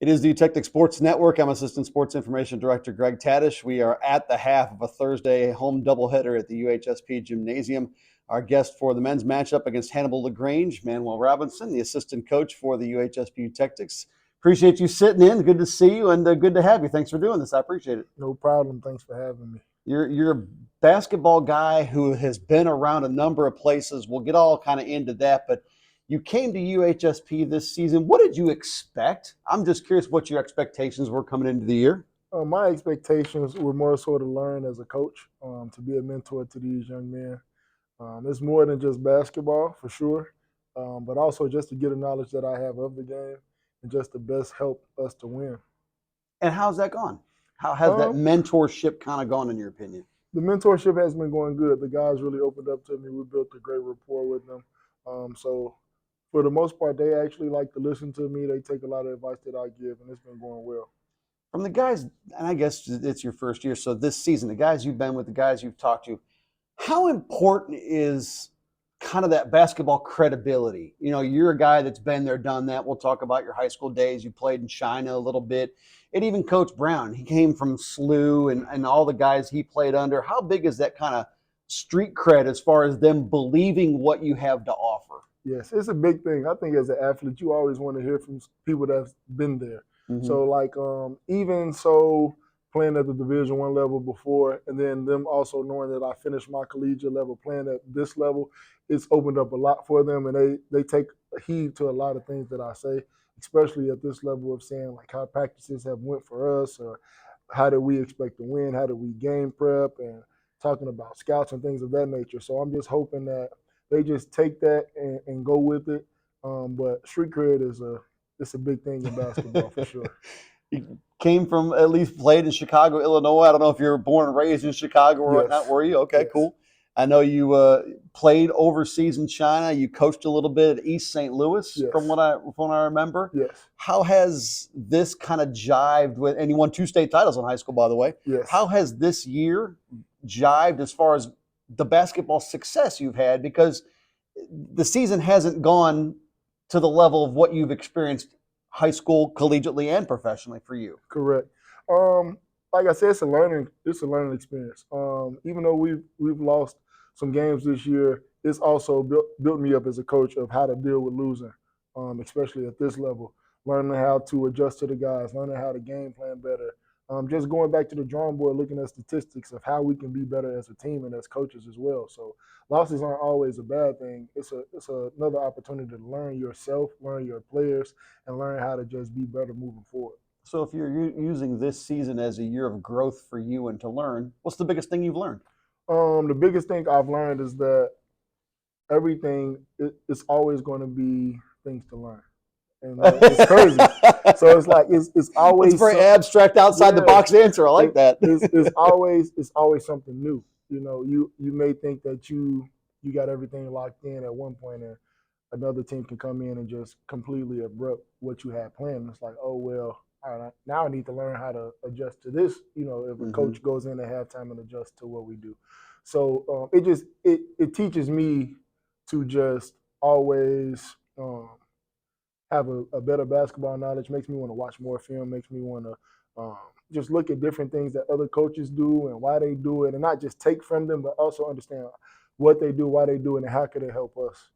It is the Tech Sports Network. I'm Assistant Sports Information Director Greg Tadish. We are at the half of a Thursday home doubleheader at the UHSP Gymnasium. Our guest for the men's matchup against Hannibal LaGrange, Manuel Robinson, the assistant coach for the UHSP Tactics. Appreciate you sitting in. Good to see you and good to have you. Thanks for doing this. I appreciate it. No problem. Thanks for having me. You're a basketball guy who has been around a number of places. We'll get all kind of into that, but you came to UHSP this season. What did you expect? I'm just curious what your expectations were coming into the year. My expectations were more so to learn as a coach, to be a mentor to these young men. It's more than just basketball, for sure, but also just to get the knowledge that I have of the game and just to best help us to win. And how's that gone? How has that mentorship kind of gone, in your opinion? The mentorship has been going good. The guys really opened up to me. We built a great rapport with them. So for the most part, they actually like to listen to me. They take a lot of advice that I give, and it's been going well. From the guys, and I guess it's your first year, so this season, the guys you've been with, the guys you've talked to, how important is kind of that basketball credibility? You know, you're a guy that's been there, done that. We'll talk about your high school days. You played in China a little bit. And even Coach Brown, he came from SLU and all the guys he played under. How big is that kind of street cred as far as them believing what you have to offer? Yes, it's a big thing. I think as an athlete, you always want to hear from people that's been there. Mm-hmm. So, like, even so, playing at the Division I level before, and then them also knowing that I finished my collegiate level playing at this level, it's opened up a lot for them, and they take heed to a lot of things that I say, especially at this level of saying like how practices have went for us, or how did we expect to win, how did we game prep, and talking about scouts and things of that nature. So I'm just hoping that they just take that and go with it. But street cred it's a big thing in basketball for sure. You came from, at least played in Chicago, Illinois. I don't know if you were born and raised in Chicago or whatnot, were you? Okay, yes. Cool. I know you played overseas in China. You coached a little bit at East St. Louis, yes, from what I remember. Yes. How has this kind of jived with, and you won 2 state titles in high school, by the way. Yes. How has this year jived as far as the basketball success you've had? Because the season hasn't gone to the level of what you've experienced high school, collegiately, and professionally for you. Correct. Like I said, it's a learning experience. Even though we've lost some games this year, it's also built me up as a coach of how to deal with losing, especially at this level. Learning how to adjust to the guys, learning how to game plan better. Just going back to the drawing board, looking at statistics of how we can be better as a team and as coaches as well. So losses aren't always a bad thing. It's another opportunity to learn yourself, learn your players, and learn how to just be better moving forward. So if you're using this season as a year of growth for you and to learn, what's the biggest thing you've learned? The biggest thing I've learned is that everything it's always going to be things to learn. And it's crazy. So it's like it's always very abstract, outside the box answer. I like that. It's always something new. You know, you may think that you got everything locked in at one point, and another team can come in and just completely abrupt what you had planned. It's like, oh well, all right, now I need to learn how to adjust to this. You know, if a coach goes in at halftime and adjusts to what we do. So it teaches me to just always have a better basketball knowledge, makes me want to watch more film, makes me want to just look at different things that other coaches do and why they do it, and not just take from them, but also understand what they do, why they do it, and how could it help us.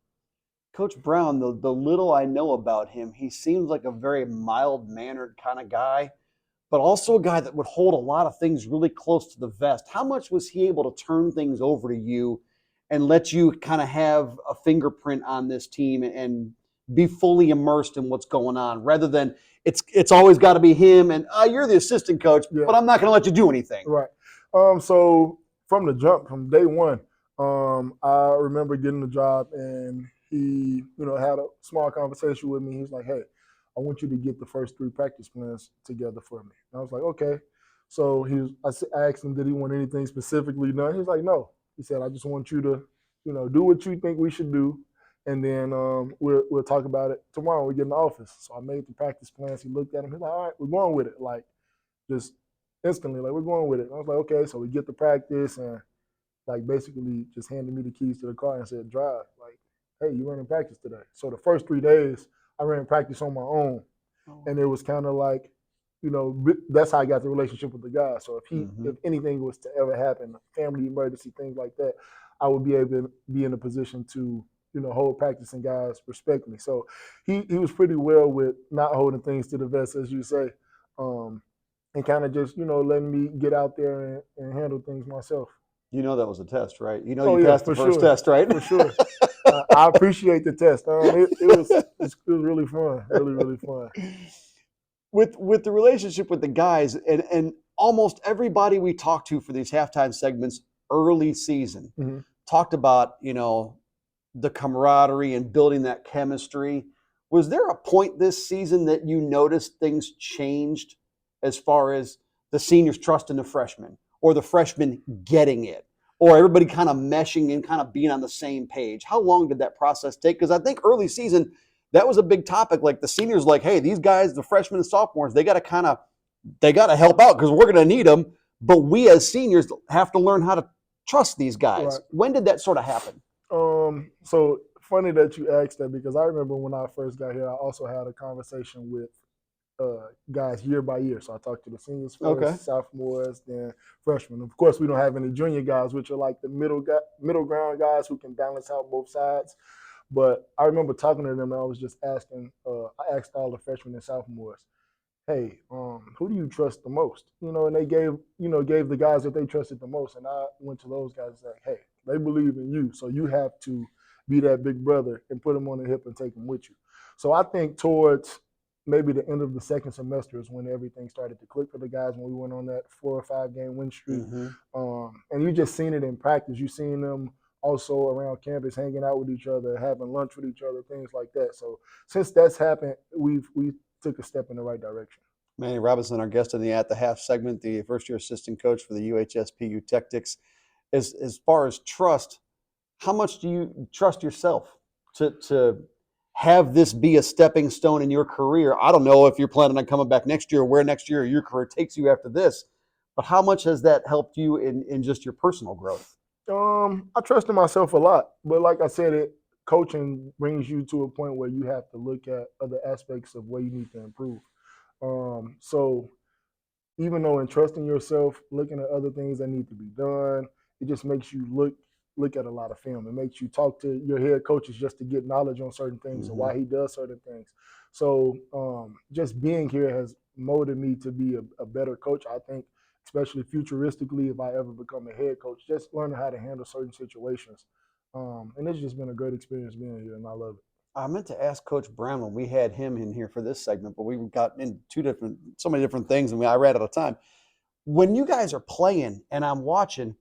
Coach Brown, the little I know about him, he seems like a very mild-mannered kind of guy, but also a guy that would hold a lot of things really close to the vest. How much was he able to turn things over to you and let you kind of have a fingerprint on this team and be fully immersed in what's going on, rather than it's always got to be him and you're the assistant coach, yeah, but I'm not going to let you do anything. Right. So from the jump, from day one, I remember getting the job, and he, had a small conversation with me. He's like, "Hey, I want you to get the first 3 practice plans together for me." And I was like, "Okay." So I asked him, did he want anything specifically done? He's like, "No." He said, "I just want you to, do what you think we should do. And then we'll talk about it tomorrow when we get in the office." So I made the practice plans. He looked at them. He's like, "All right, we're going with it." Like, just instantly, like, we're going with it. And I was like, okay. So we get the practice, and like basically just handed me the keys to the car and said, "Drive." Like, "Hey, you running practice today." So the first 3 days, I ran practice on my own. And it was kind of like, that's how I got the relationship with the guy. So if anything was to ever happen, family emergency, things like that, I would be able to be in a position to, hold practicing guys respectfully. So he was pretty well with not holding things to the vest, as you say, and kind of just, letting me get out there and handle things myself. You know that was a test, right? You know Oh you yeah, passed the for first sure, test, right? for sure. I appreciate the test. It was really fun, really fun. With the relationship with the guys and almost everybody we talked to for these halftime segments early season Mm-hmm. talked about, the camaraderie and building that chemistry. Was there a point this season that you noticed things changed as far as the seniors trusting the freshmen or the freshmen getting it or everybody kind of meshing and kind of being on the same page? How long did that process take? Because I think early season, that was a big topic. Like the seniors, like, hey, these guys, the freshmen and sophomores, they got to help out because we're going to need them. But we as seniors have to learn how to trust these guys. Right. When did that sort of happen? So funny that you asked that because I remember when I first got here, I also had a conversation with guys year by year. So I talked to the seniors Okay. first, sophomores, then freshmen. Of course, we don't have any junior guys, which are like the middle ground guys who can balance out both sides. But I remember talking to them, and I was just asking. I asked all the freshmen and sophomores, "Hey, who do you trust the most?" And they gave the guys that they trusted the most, and I went to those guys and said, "Hey, they believe in you, so you have to be that big brother and put them on the hip and take them with you." So I think towards maybe the end of the second semester is when everything started to click for the guys when we went on that 4 or 5 game win streak. Mm-hmm. And you just seen it in practice. You seen them also around campus hanging out with each other, having lunch with each other, things like that. So since that's happened, we took a step in the right direction. Manny Robinson, our guest in the At the Half segment, the first year assistant coach for the UHSPU Tactics. As far as trust, how much do you trust yourself to have this be a stepping stone in your career? I don't know if you're planning on coming back next year or where next year your career takes you after this, but how much has that helped you in just your personal growth? I trust in myself a lot, but like I said, coaching brings you to a point where you have to look at other aspects of where you need to improve. So even though in trusting yourself, looking at other things that need to be done, it just makes you look at a lot of film. It makes you talk to your head coaches just to get knowledge on certain things and Mm-hmm. why he does certain things. So just being here has molded me to be a better coach. I think, especially futuristically, if I ever become a head coach, just learning how to handle certain situations. And it's just been a great experience being here, and I love it. I meant to ask Coach Brown when we had him in here for this segment, but we got into so many different things, and I ran out of time. When you guys are playing and I'm watching,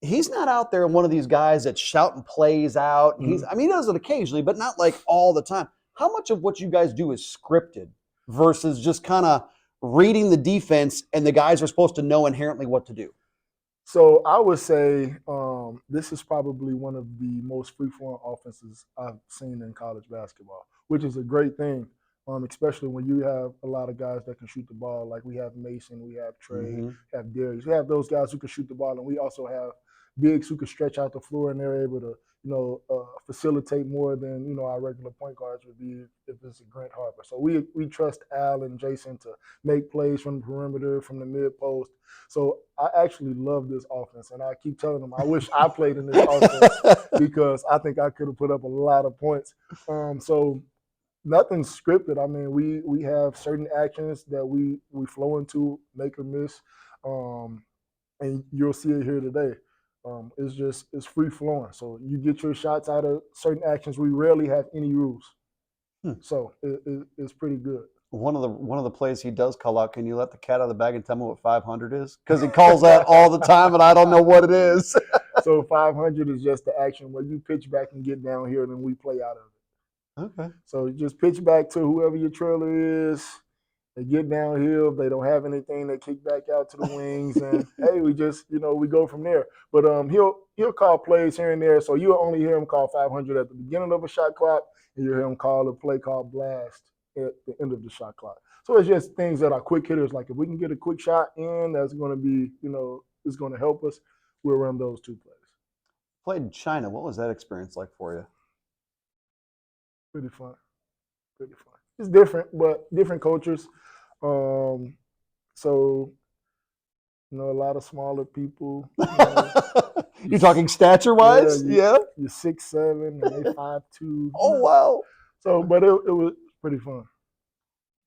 he's not out there one of these guys that's shouting plays out. Mm-hmm. I mean, he does it occasionally, but not like all the time. How much of what you guys do is scripted versus just kind of reading the defense and the guys are supposed to know inherently what to do? So I would say this is probably one of the most free-flowing offenses I've seen in college basketball, which is a great thing, especially when you have a lot of guys that can shoot the ball. Like we have Mason, we have Trey, Mm-hmm. we have Darius. We have those guys who can shoot the ball, and we also have bigs who can stretch out the floor, and they're able to, facilitate more than our regular point guards would be if it's a Grant Harper. So we trust Al and Jason to make plays from the perimeter, from the mid post. So I actually love this offense, and I keep telling them I wish I played in this offense because I think I could have put up a lot of points. So nothing's scripted. I mean, we have certain actions that we flow into, make or miss, and you'll see it here today. It's free flowing. So you get your shots out of certain actions. We rarely have any rules, Hmm. so it's pretty good. One of the plays he does call out. Can you let the cat out of the bag and tell me what 500 is? Because he calls that all the time, and I don't know what it is. So 500 is just the action where you pitch back and get down here, and then we play out of it. Okay. So you just pitch back to whoever your trailer is. They get downhill. If they don't have anything, they kick back out to the wings, and hey, we just we go from there. But he'll call plays here and there, so you'll only hear him call 500 at the beginning of a shot clock, and you'll hear him call a play called blast at the end of the shot clock. So it's just things that are quick hitters. Like if we can get a quick shot in, that's going to be it's going to help us. We'll run those two plays. Played in China. What was that experience like for you? Pretty fun. Pretty fun. it's different, but different cultures. Um, so a lot of smaller people. You're talking stature Yeah, wise? Yeah. you're 6'7" and they 5'2". Oh, wow. So, but it was pretty fun.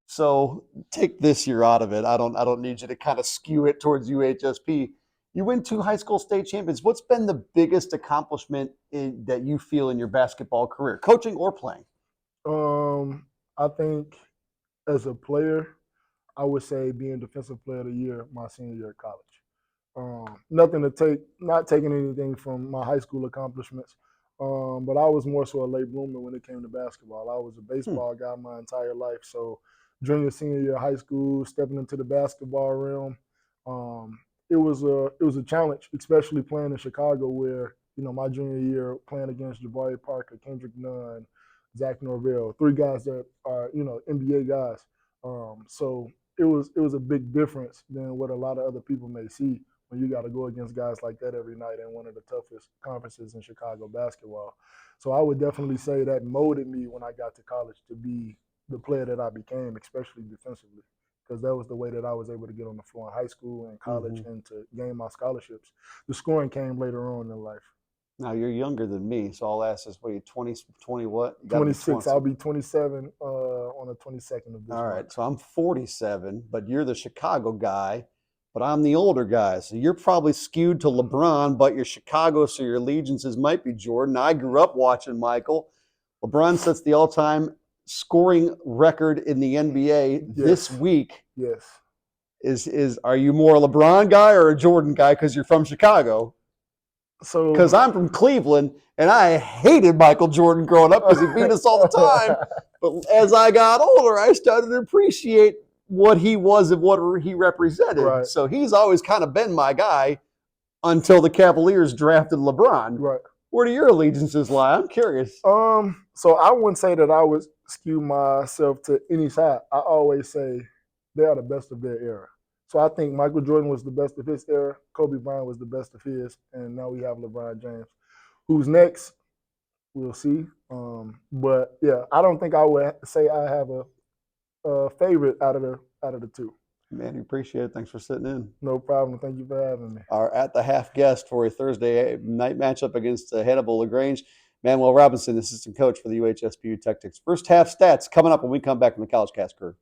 So take this year out of it. I don't need you to kind of skew it towards UHSP. You win 2 high school state champions. What's been the biggest accomplishment that you feel in your basketball career, coaching or playing? I think as a player, I would say being defensive player of the year my senior year of college. Nothing to take, not taking anything from my high school accomplishments, but I was more so a late bloomer when it came to basketball. I was a baseball guy my entire life, so junior, senior year of high school, stepping into the basketball realm, um, it was a challenge, especially playing in Chicago, where my junior year playing against Jabari Parker, Kendrick Nunn, Zach Norvell, 3 guys that are NBA guys. So it was a big difference than what a lot of other people may see when you got to go against guys like that every night in one of the toughest conferences in Chicago basketball. So I would definitely say that molded me when I got to college to be the player that I became, especially defensively, because that was the way that I was able to get on the floor in high school and college and to gain my scholarships. The scoring came later on in life. Now you're younger than me, so I'll ask this: what are you 20, 20 what? You got to be 26. 20. I'll be 27 on the 22nd of this All month. right, so I'm 47, but you're the Chicago guy, but I'm the older guy. So you're probably skewed to LeBron, but you're Chicago, so your allegiances might be Jordan. I grew up watching Michael. LeBron sets the all-time scoring record in the NBA this Yes. week. Yes. Are you more a LeBron guy or a Jordan guy because you're from Chicago? So Because I'm from Cleveland, and I hated Michael Jordan growing up because he beat us all the time. But as I got older, I started to appreciate what he was and what he represented. Right. So he's always kind of been my guy until the Cavaliers drafted LeBron. Right. Where do your allegiances lie? I'm curious. So I wouldn't say that I would skew myself to any side. I always say they are the best of their era. So I think Michael Jordan was the best of his era. Kobe Bryant was the best of his, and now we have LeBron James. Who's next? We'll see. But yeah, I don't think I would say I have a favorite out of the two. Man, appreciate it. Thanks for sitting in. No problem. Thank you for having me. Our at the half guest for a Thursday night matchup against Hannibal LaGrange, Manuel Robinson, assistant coach for the UHSPU Tactics. First half stats coming up when we come back from the College Cast crew.